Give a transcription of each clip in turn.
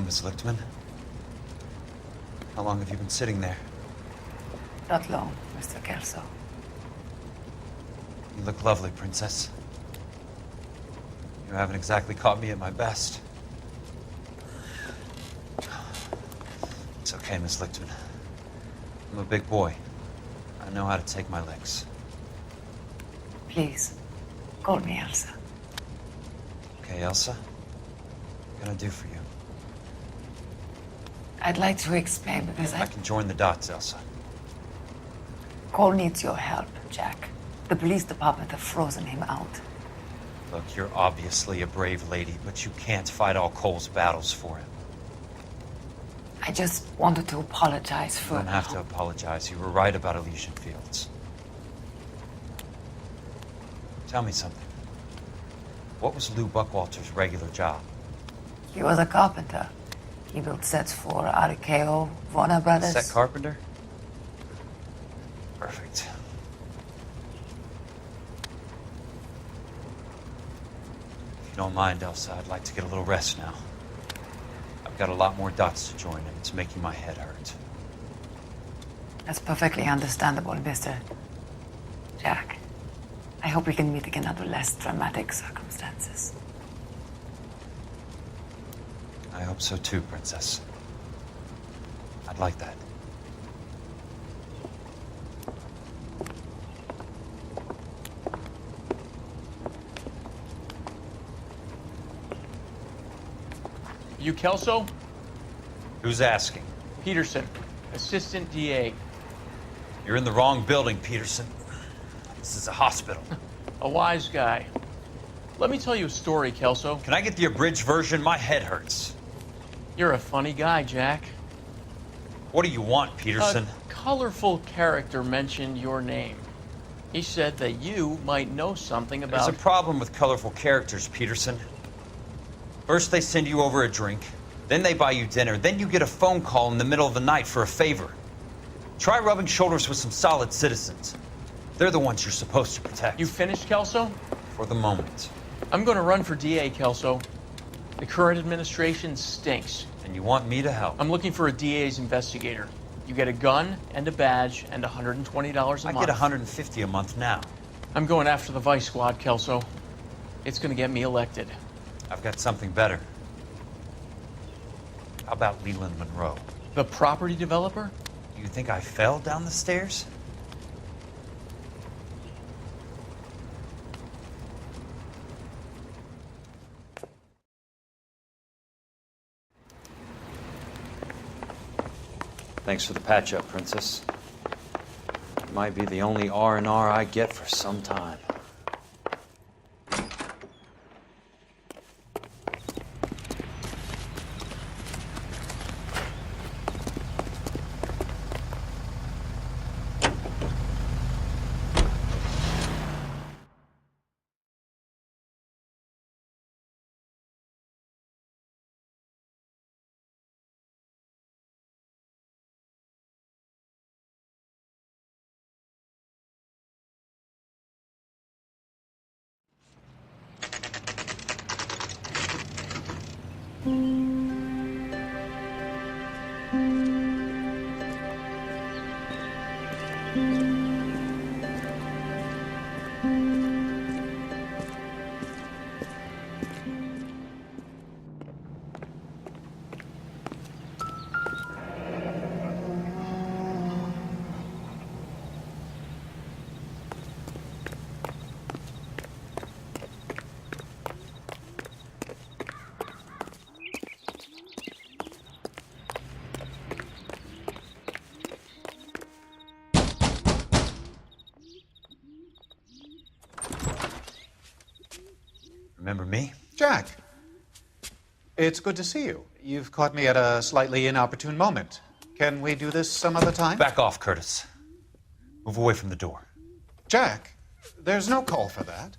Miss Lichtman. How long have you been sitting there? Not long, Mr. Kelso. You look lovely, Princess. You haven't exactly caught me at my best. It's okay, Miss Lichtman. I'm a big boy. I know how to take my licks. Please, call me Elsa. Okay, Elsa? What can I do for you? I'd like to explain because I can join the dots, Elsa. Cole needs your help, Jack. The police department have frozen him out. Look, you're obviously a brave lady, but you can't fight all Cole's battles for him. I just wanted to apologize for... You don't have to apologize. You were right about Elysian Fields. Tell me something. What was Lou Buckwalter's regular job? He was a carpenter. He built sets for RKO, Warner Brothers. Set carpenter? Perfect. If you don't mind, Elsa, I'd like to get a little rest now. I've got a lot more dots to join, and it's making my head hurt. That's perfectly understandable, Mr. Jack. I hope we can meet again under less dramatic circumstances. I hope so too, Princess. I'd like that. You Kelso? Who's asking? Peterson, Assistant DA. You're in the wrong building, Peterson. This is a hospital. A wise guy. Let me tell you a story, Kelso. Can I get the abridged version? My head hurts. You're a funny guy, Jack. What do you want, Peterson? A colorful character mentioned your name. He said that you might know something about... There's a problem with colorful characters, Peterson. First they send you over a drink, then they buy you dinner, then you get a phone call in the middle of the night for a favor. Try rubbing shoulders with some solid citizens. They're the ones you're supposed to protect. You finished, Kelso? For the moment. I'm going to run for DA, Kelso. The current administration stinks. And you want me to help? I'm looking for a DA's investigator. You get a gun and a badge and $120 a month. I get $150 a month now. I'm going after the Vice Squad, Kelso. It's going to get me elected. I've got something better. How about Leland Monroe? The property developer? Do you think I fell down the stairs? Thanks for the patch-up, Princess. It might be the only R&R I get for some time. Remember me? Jack, it's good to see you. You've caught me at a slightly inopportune moment. Can we do this some other time? Back off, Curtis. Move away from the door. Jack, there's no call for that.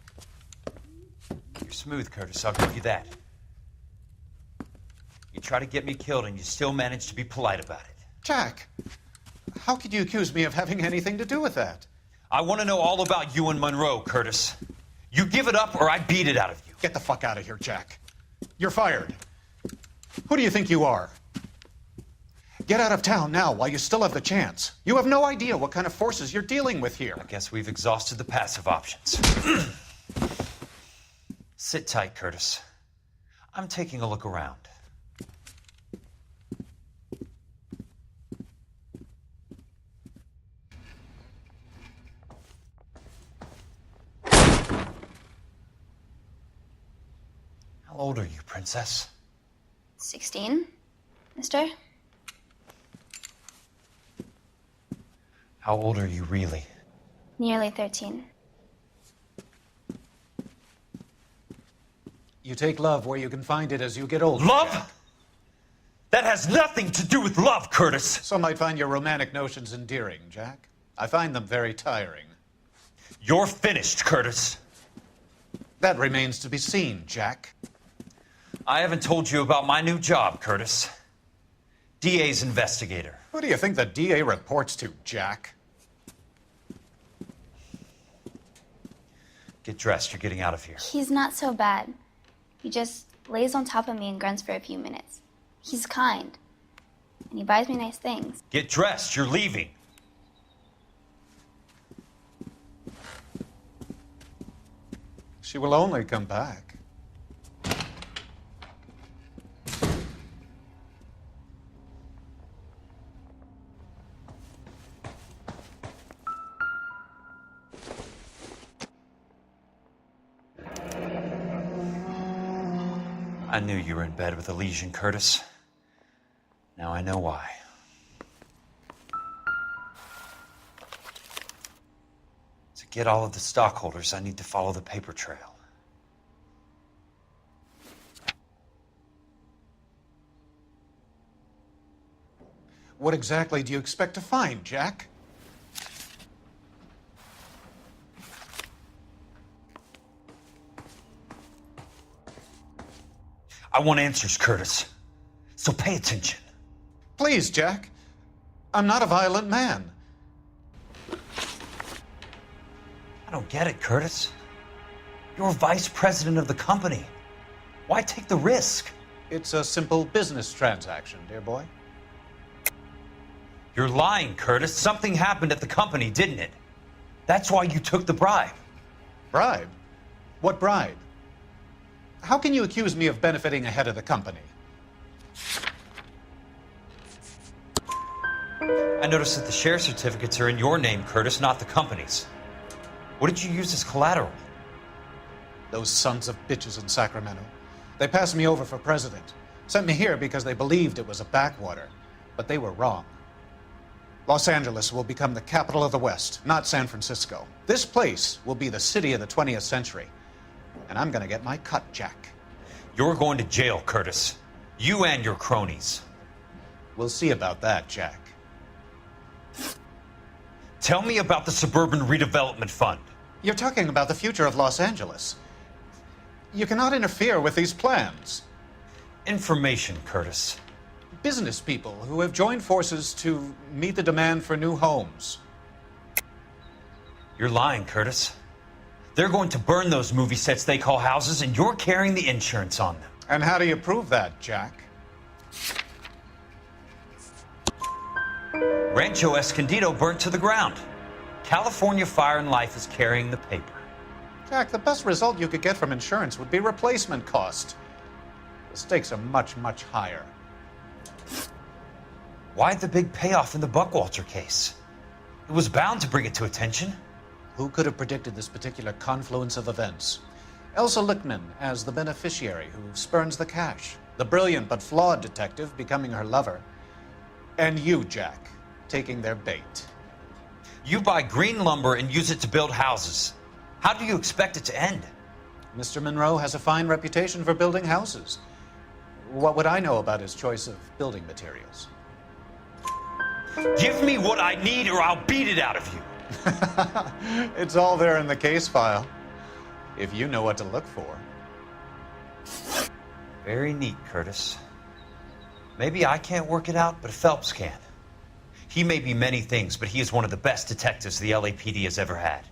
You're smooth, Curtis. I'll give you that. You try to get me killed and you still manage to be polite about it. Jack, how could you accuse me of having anything to do with that? I want to know all about you and Monroe, Curtis. You give it up or I beat it out of you. Get the fuck out of here, Jack. You're fired. Who do you think you are? Get out of town now while you still have the chance. You have no idea what kind of forces you're dealing with here. I guess we've exhausted the passive options. Sit tight, Curtis. I'm taking a look around. How old are you, Princess? 16, mister? How old are you really? Nearly 13. You take love where you can find it as you get older. Love? Jack. That has nothing to do with love, Curtis. Some might find your romantic notions endearing, Jack. I find them very tiring. You're finished, Curtis. That remains to be seen, Jack. I haven't told you about my new job, Curtis. DA's investigator. Who do you think the DA reports to, Jack? Get dressed, you're getting out of here. He's not so bad. He just lays on top of me and grunts for a few minutes. He's kind. And he buys me nice things. Get dressed, you're leaving. She will only come back. I knew you were in bed with a lesion, Curtis. Now I know why. To get all of the stockholders, I need to follow the paper trail. What exactly do you expect to find, Jack? I want answers, Curtis. So pay attention. Please, Jack. I'm not a violent man. I don't get it, Curtis. You're vice president of the company. Why take the risk? It's a simple business transaction, dear boy. You're lying, Curtis. Something happened at the company, didn't it? That's why you took the bribe. Bribe? What bribe? How can you accuse me of benefiting ahead of the company? I noticed that the share certificates are in your name, Curtis, not the company's. What did you use as collateral? Those sons of bitches in Sacramento. They passed me over for president. Sent me here because they believed it was a backwater. But they were wrong. Los Angeles will become the capital of the West, not San Francisco. This place will be the city of the 20th century. And I'm gonna get my cut, Jack. You're going to jail, Curtis. You and your cronies. We'll see about that, Jack. Tell me about the Suburban Redevelopment Fund. You're talking about the future of Los Angeles. You cannot interfere with these plans. Information, Curtis. Business people who have joined forces to meet the demand for new homes. You're lying, Curtis. They're going to burn those movie sets they call houses, and you're carrying the insurance on them. And how do you prove that, Jack? Rancho Escondido burnt to the ground. California Fire and Life is carrying the paper. Jack, the best result you could get from insurance would be replacement cost. The stakes are much, much higher. Why the big payoff in the Buckwalter case? It was bound to bring it to attention. Who could have predicted this particular confluence of events? Elsa Lichtman as the beneficiary who spurns the cash. The brilliant but flawed detective becoming her lover. And you, Jack, taking their bait. You buy green lumber and use it to build houses. How do you expect it to end? Mr. Monroe has a fine reputation for building houses. What would I know about his choice of building materials? Give me what I need or I'll beat it out of you. It's all there in the case file, if you know what to look for. Very neat, Curtis. Maybe I can't work it out, but Phelps can. He may be many things, but he is one of the best detectives the LAPD has ever had.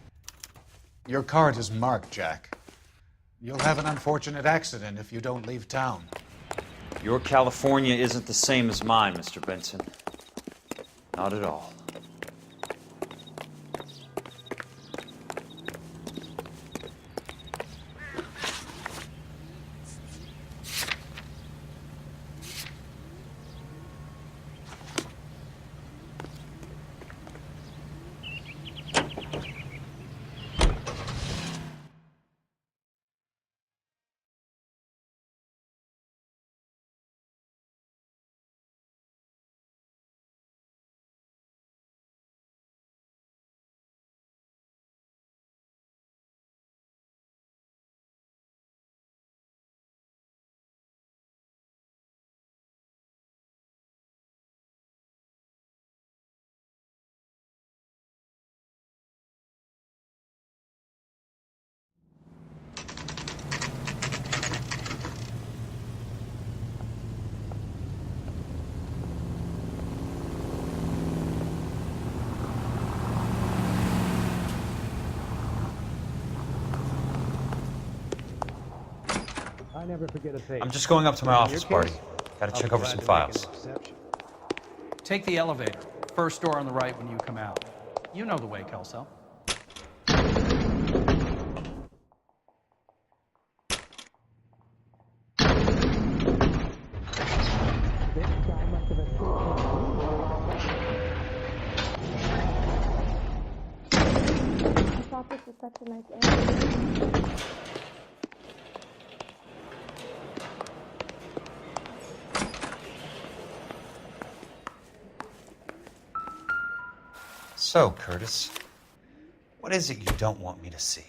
Your card is marked, Jack. You'll have an unfortunate accident if you don't leave town. Your California isn't the same as mine, Mr. Benson. Not at all. I never forget a page. I'm just going up to my office party. Gotta check over some files. Take the elevator. First door on the right when you come out. You know the way, Kelso. I thought this was such a nice area. So, Curtis, what is it you don't want me to see?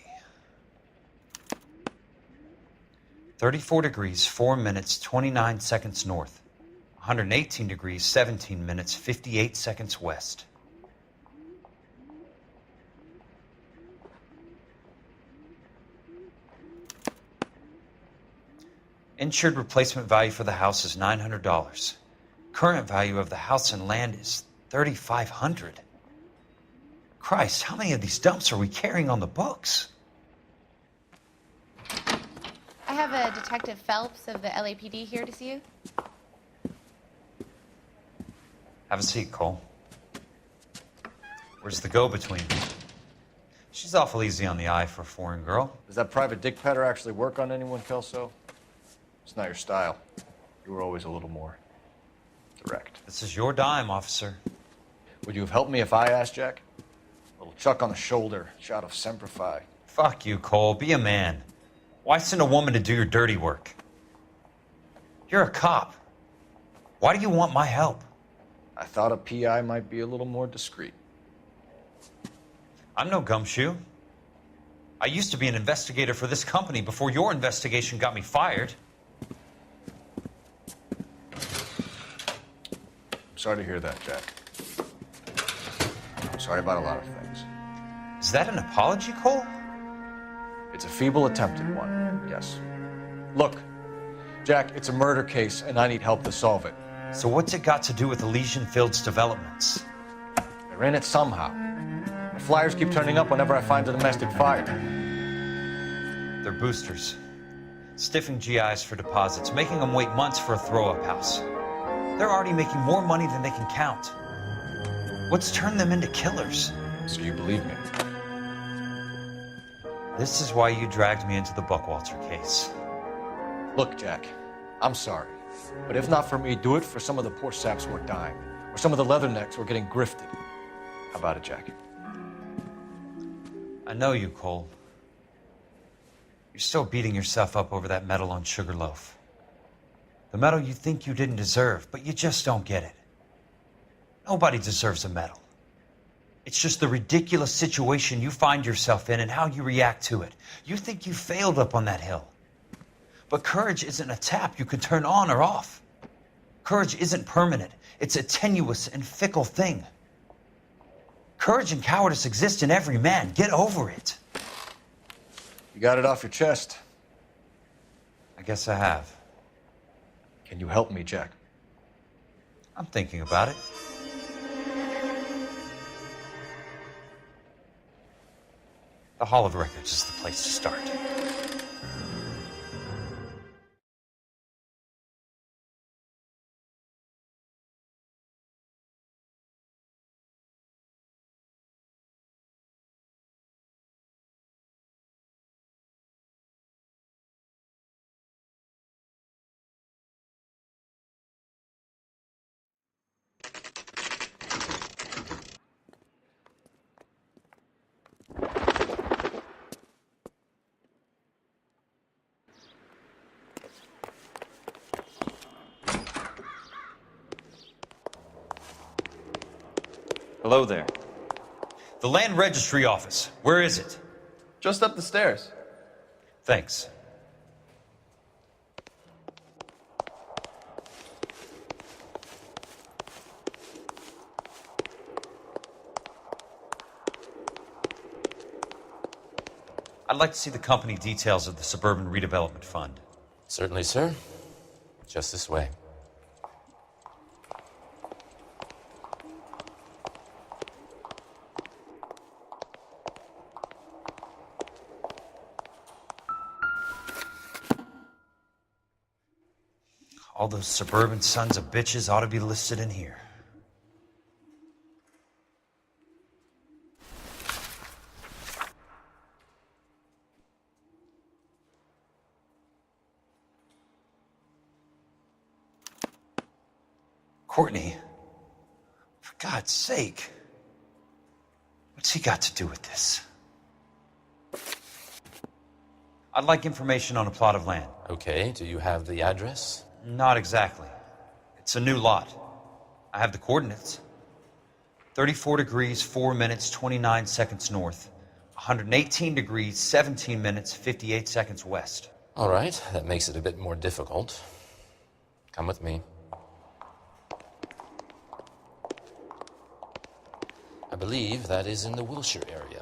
34 degrees, 4 minutes, 29 seconds north. 118 degrees, 17 minutes, 58 seconds west. Insured replacement value for the house is $900. Current value of the house and land is $3,500. Christ, how many of these dumps are we carrying on the books? I have a Detective Phelps of the LAPD here to see you. Have a seat, Cole. Where's the go-between? She's awful easy on the eye for a foreign girl. Does that private dick petter actually work on anyone, Kelso? It's not your style. You were always a little more direct. This is your dime, officer. Would you have helped me if I asked, Jack? A little chuck on the shoulder, shot of Semper Fi. Fuck you, Cole. Be a man. Why send a woman to do your dirty work? You're a cop. Why do you want my help? I thought a PI might be a little more discreet. I'm no gumshoe. I used to be an investigator for this company before your investigation got me fired. Sorry to hear that, Jack. I'm sorry about a lot of things. Is that an apology, Cole? It's a feeble attempted one, yes. Look, Jack, it's a murder case, and I need help to solve it. So what's it got to do with Elysian Fields developments? They're in it somehow. The flyers keep turning up whenever I find a domestic fire. They're boosters. Stiffing GIs for deposits, making them wait months for a throw-up house. They're already making more money than they can count. What's turned them into killers? So you believe me? This is why you dragged me into the Buckwalter case. Look, Jack, I'm sorry. But if not for me, do it for some of the poor saps who are dying. Or some of the leathernecks who are getting grifted. How about it, Jack? I know you, Cole. You're still beating yourself up over that medal on Sugarloaf. The medal you think you didn't deserve, but you just don't get it. Nobody deserves a medal. It's just the ridiculous situation you find yourself in and how you react to it. You think you failed up on that hill. But courage isn't a tap you can turn on or off. Courage isn't permanent. It's a tenuous and fickle thing. Courage and cowardice exist in every man. Get over it. You got it off your chest. I guess I have. Can you help me, Jack? I'm thinking about it. The Hall of Records is the place to start. Hello there. The land registry office. Where is it? Just up the stairs. Thanks. I'd like to see the company details of the Suburban Redevelopment Fund. Certainly, sir. Just this way. All those suburban sons of bitches ought to be listed in here. Courtney, for God's sake, what's he got to do with this? I'd like information on a plot of land. Okay, do you have the address? Not exactly. It's a new lot. I have the coordinates. 34 degrees, 4 minutes, 29 seconds north. 118 degrees, 17 minutes, 58 seconds west. All right, that makes it a bit more difficult. Come with me. I believe that is in the Wilshire area.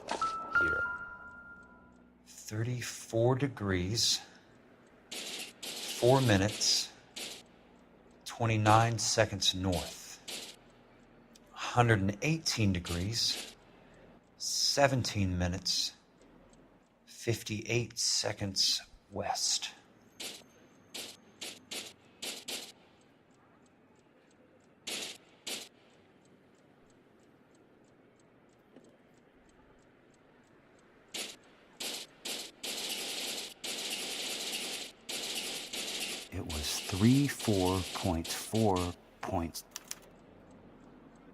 Here. 34 degrees, 4 minutes, 29 seconds north. 118 degrees, 17 minutes, 58 seconds west. It was 34.4 points.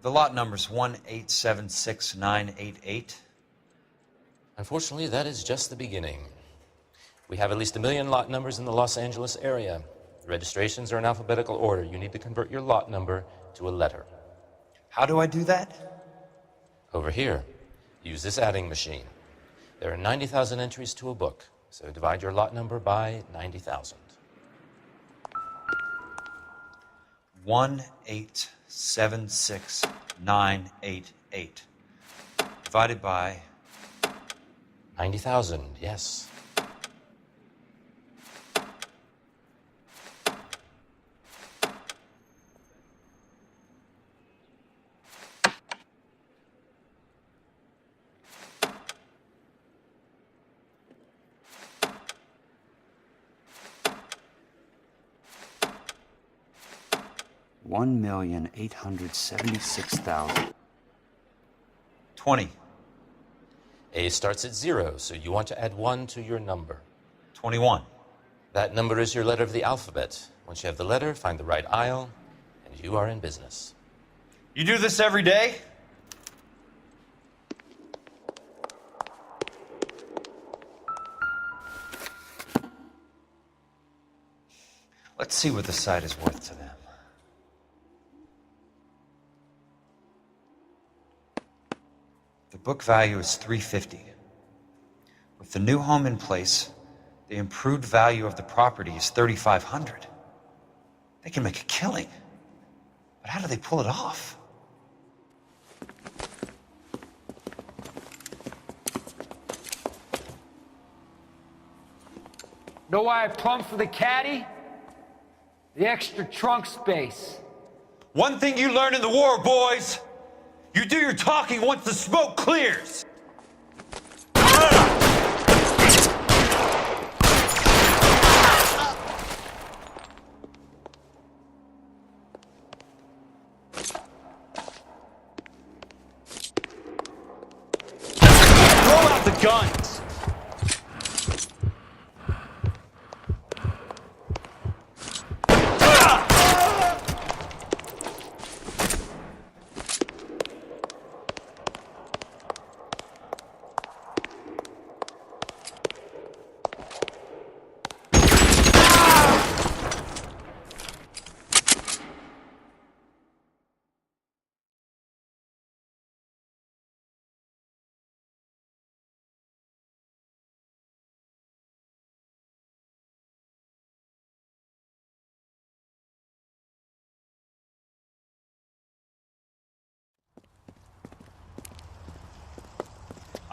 The lot number's 1876988. Unfortunately, that is just the beginning. We have at least 1 million lot numbers in the Los Angeles area. The registrations are in alphabetical order. You need to convert your lot number to a letter. How do I do that? Over here, use this adding machine. There are 90,000 entries to a book, so divide your lot number by 90,000. 1876988 divided by 90,000, yes. $1,876,000. 20. A starts at 0, so you want to add 1 to your number. 21. That number is your letter of the alphabet. Once you have the letter, find the right aisle, and you are in business. You do this every day? Let's see what the site is worth to them. The book value is $350. With the new home in place, the improved value of the property is $3,500. They can make a killing. But how do they pull it off? Know why I plumbed for the caddy? The extra trunk space. One thing you learn in the war, boys. You do your talking once the smoke clears. Throw out the guns.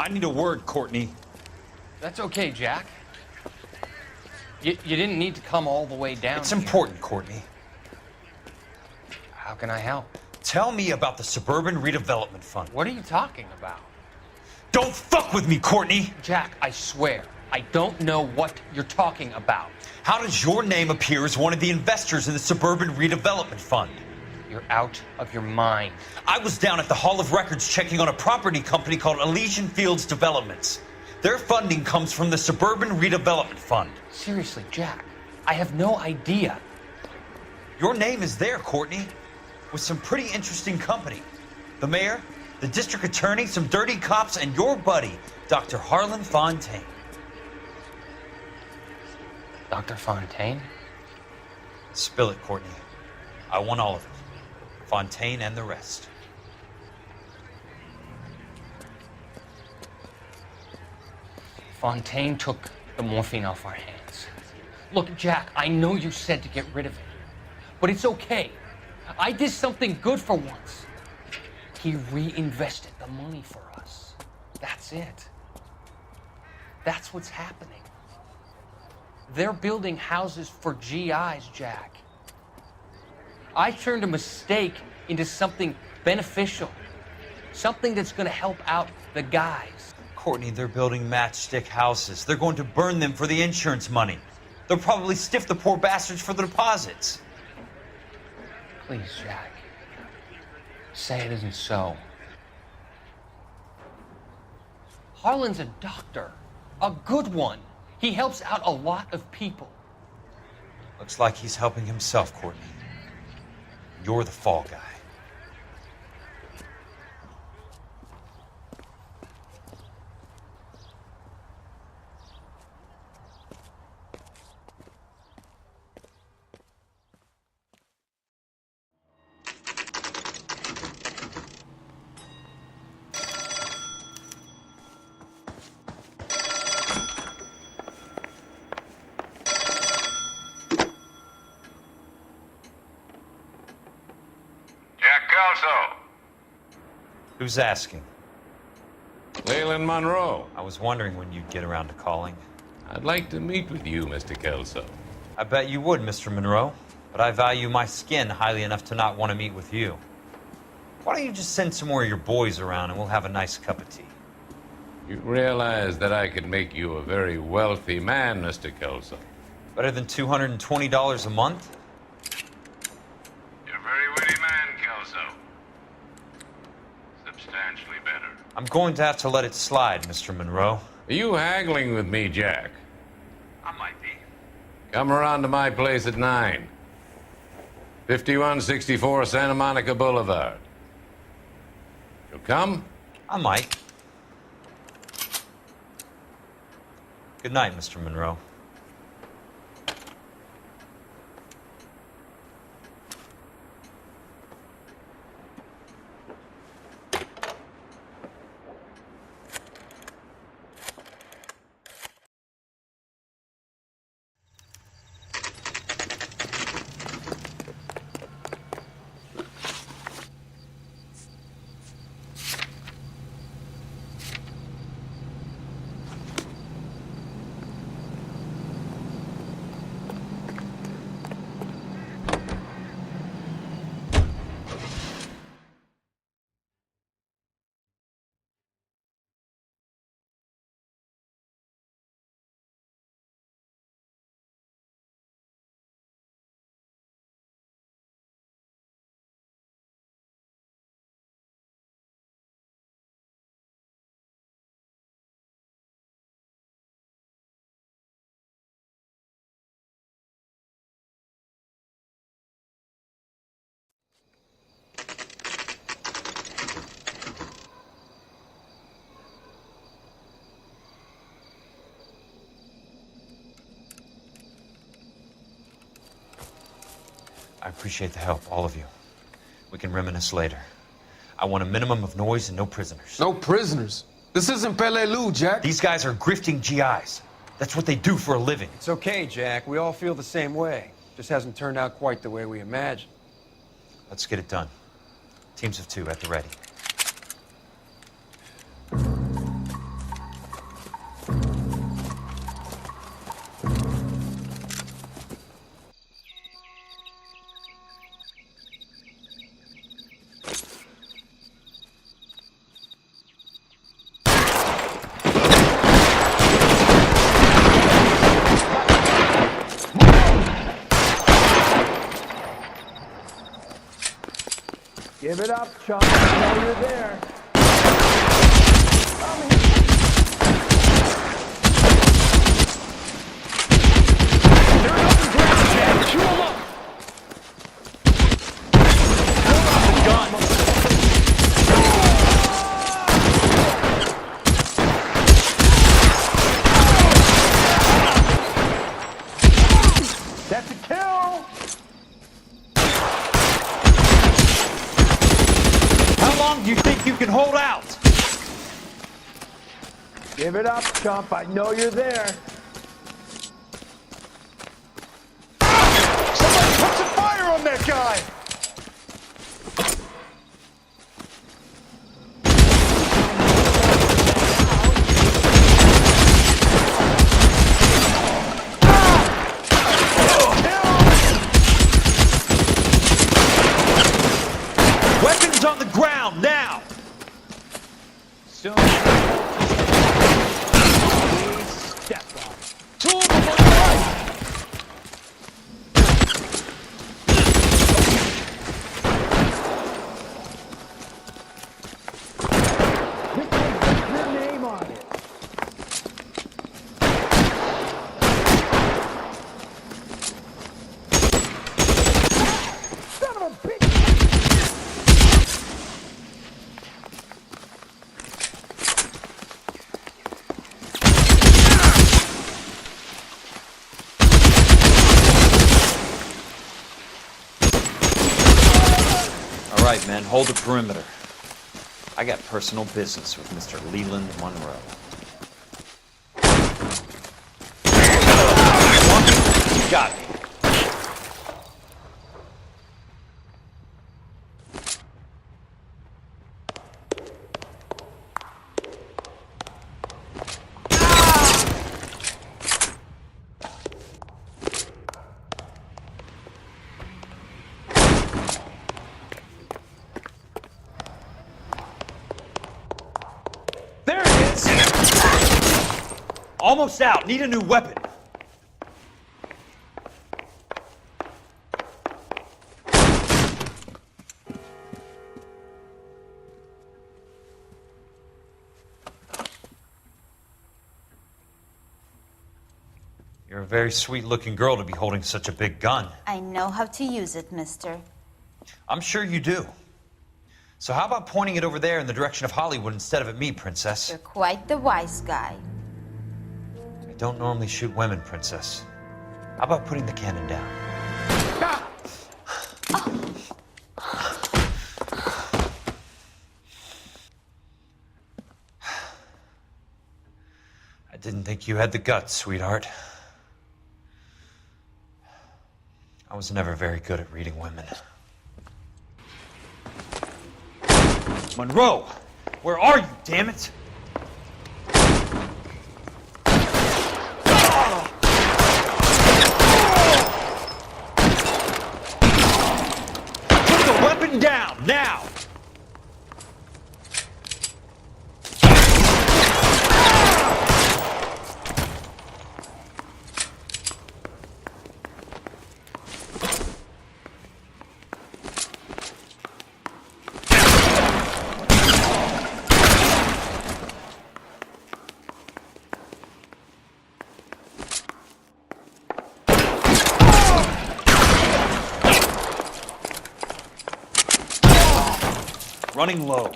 I need a word, Courtney. That's okay, Jack. You didn't need to come all the way down It's here. important, Courtney. How can I help? Tell me about the Suburban Redevelopment Fund. What are you talking about? Don't fuck with me, Courtney! Jack, I swear, I don't know what you're talking about. How does your name appear as one of the investors in the Suburban Redevelopment Fund? You're out of your mind. I was down at the Hall of Records checking on a property company called Elysian Fields Developments. Their funding comes from the Suburban Redevelopment Fund. Seriously, Jack, I have no idea. Your name is there, Courtney, with some pretty interesting company. The mayor, the district attorney, some dirty cops, and your buddy, Dr. Harlan Fontaine. Dr. Fontaine? Spill it, Courtney. I want all of it. Fontaine and the rest. Fontaine took the morphine off our hands. Look, Jack, I know you said to get rid of it, but it's okay. I did something good for once. He reinvested the money for us. That's it. That's what's happening. They're building houses for GIs, Jack. I turned a mistake into something beneficial, something that's going to help out the guys. Courtney, they're building matchstick houses. They're going to burn them for the insurance money. They'll probably stiff the poor bastards for the deposits. Please, Jack, say it isn't so. Harlan's a doctor, a good one. He helps out a lot of people. Looks like he's helping himself, Courtney. You're the fall guy. Kelso. Who's asking? Leland Monroe. I was wondering when you'd get around to calling. I'd like to meet with you, Mr. Kelso. I bet you would, Mr. Monroe. But I value my skin highly enough to not want to meet with you. Why don't you just send some more of your boys around and we'll have a nice cup of tea? You realize that I could make you a very wealthy man, Mr. Kelso. Better than $220 a month? You're a very witty man, Kelso. Substantially better. I'm going to have to let it slide, Mr. Monroe. Are you haggling with me, Jack? I might be. Come around to my place at 9. 5164 Santa Monica Boulevard. You'll come? I might. Good night, Mr. Monroe. I appreciate the help, all of you. We can reminisce later. I want a minimum of noise and no prisoners. No prisoners? This isn't Peleliu, Jack. These guys are grifting GIs. That's what they do for a living. It's okay, Jack. We all feel the same way. Just hasn't turned out quite the way we imagined. Let's get it done. Teams of 2 at the ready. Give it up, chump. I know you're there. That's a kill! How long do you think you can hold out? Give it up, chump. I know you're there. Somebody put some fire on that guy! Weapons on the ground, now! Soon. Step on it. Two of them on the right! Your name on it. Son of a bitch! All right, men, hold the perimeter. I got personal business with Mr. Leland Monroe. You got me. There it is! Almost out. Need a new weapon. You're a very sweet-looking girl to be holding such a big gun. I know how to use it, mister. I'm sure you do. So how about pointing it over there in the direction of Hollywood instead of at me, Princess? You're quite the wise guy. I don't normally shoot women, Princess. How about putting the cannon down? I didn't think you had the guts, sweetheart. I was never very good at reading women. Monroe! Where are you, damn it? Put the weapon down, now! Running low.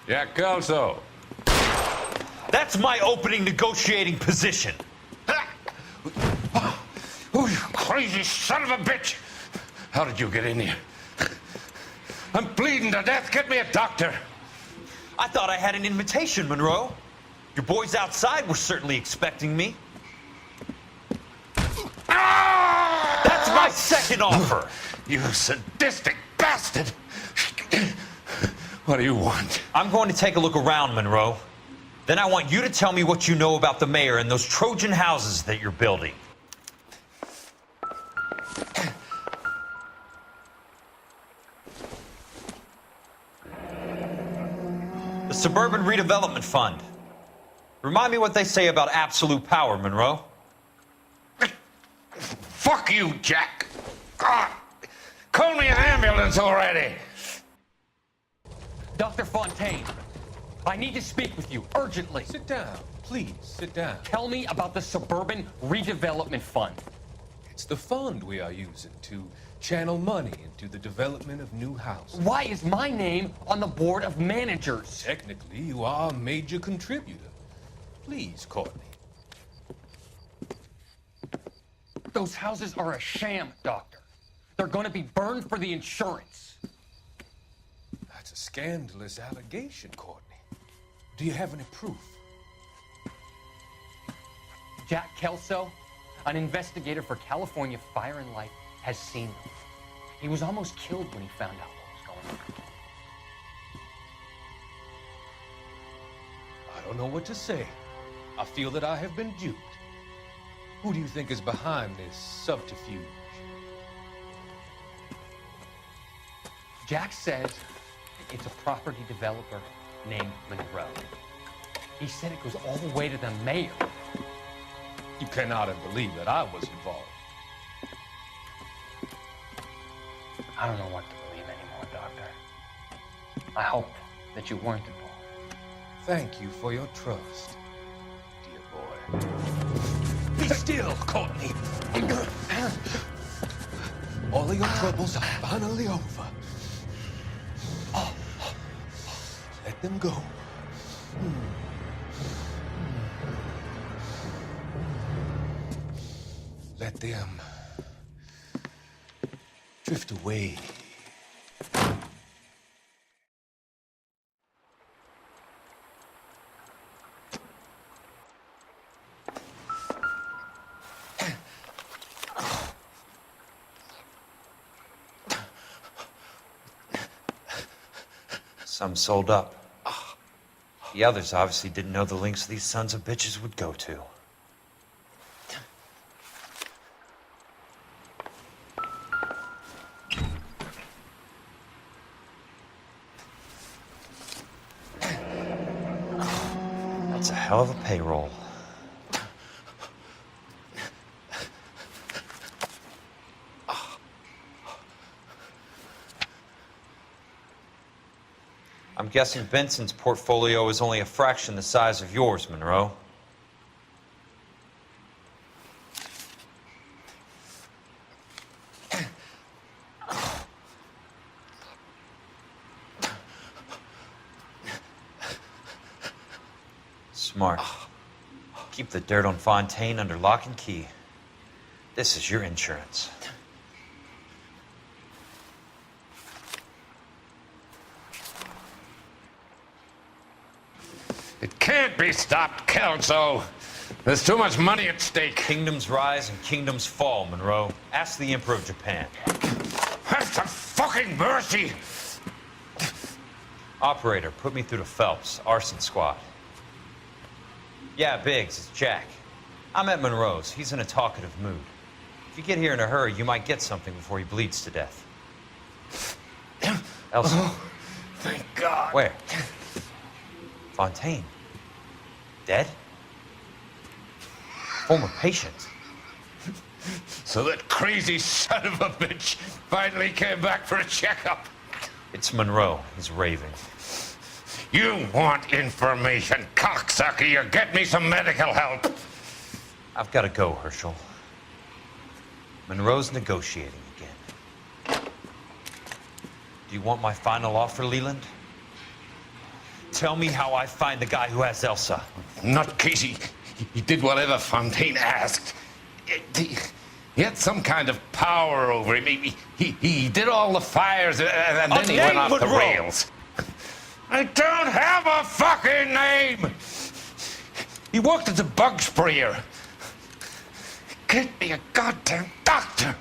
Yeah, Kelso. That's my opening negotiating position. Oh, you crazy son of a bitch! How did you get in here? I'm bleeding to death. Get me a doctor. I thought I had an invitation, Monroe. Your boys outside were certainly expecting me. That's my second offer. You sadistic bastard! What do you want? I'm going to take a look around, Monroe. Then I want you to tell me what you know about the mayor and those Trojan houses that you're building. The Suburban Redevelopment Fund. Remind me what they say about absolute power, Monroe. Fuck you, Jack. God. Call me an ambulance already. Dr. Fontaine, I need to speak with you urgently. Sit down. Please, sit down. Tell me about the Suburban Redevelopment Fund. It's the fund we are using to channel money into the development of new houses. Why is my name on the board of managers? Technically, you are a major contributor. Please, Courtney. Those houses are a sham, Doctor. They're going to be burned for the insurance. That's a scandalous allegation, Courtney. Do you have any proof? Jack Kelso, an investigator for California Fire and Life, has seen them. He was almost killed when he found out what was going on. I don't know what to say. I feel that I have been duped. Who do you think is behind this subterfuge? Jack says it's a property developer named Monroe. He said it goes all the way to the mayor. You cannot have believed that I was involved. I don't know what to believe anymore, Doctor. I hope that you weren't involved. Thank you for your trust, dear boy. Be still, Courtney. All of your troubles are finally over. Let them go. Let them drift away. Some sold up. The others obviously didn't know the lengths these sons of bitches would go to. That's a hell of a payroll. I'm guessing Benson's portfolio is only a fraction the size of yours, Monroe. Smart. Keep the dirt on Fontaine under lock and key. This is your insurance. It can't be stopped, Kelso. There's too much money at stake. Kingdoms rise and kingdoms fall, Monroe. Ask the Emperor of Japan. Have some fucking mercy! Operator, put me through to Phelps, Arson squad. Yeah, Biggs, it's Jack. I'm at Monroe's. He's in a talkative mood. If you get here in a hurry, you might get something before he bleeds to death. Elsa. Oh, thank God. Where? Fontaine. Dead? Former patient. So that crazy son of a bitch finally came back for a checkup. It's Monroe. He's raving. You want information, cocksucker. You get me some medical help. I've got to go, Herschel. Monroe's negotiating again. Do you want my final offer, Leland? Tell me how I find the guy who has Elsa. Nutcase, he did whatever Fontaine asked. He had some kind of power over him. He did all the fires and then he went off the rails. I don't have a fucking name! He worked as a bug sprayer. Get me a goddamn doctor!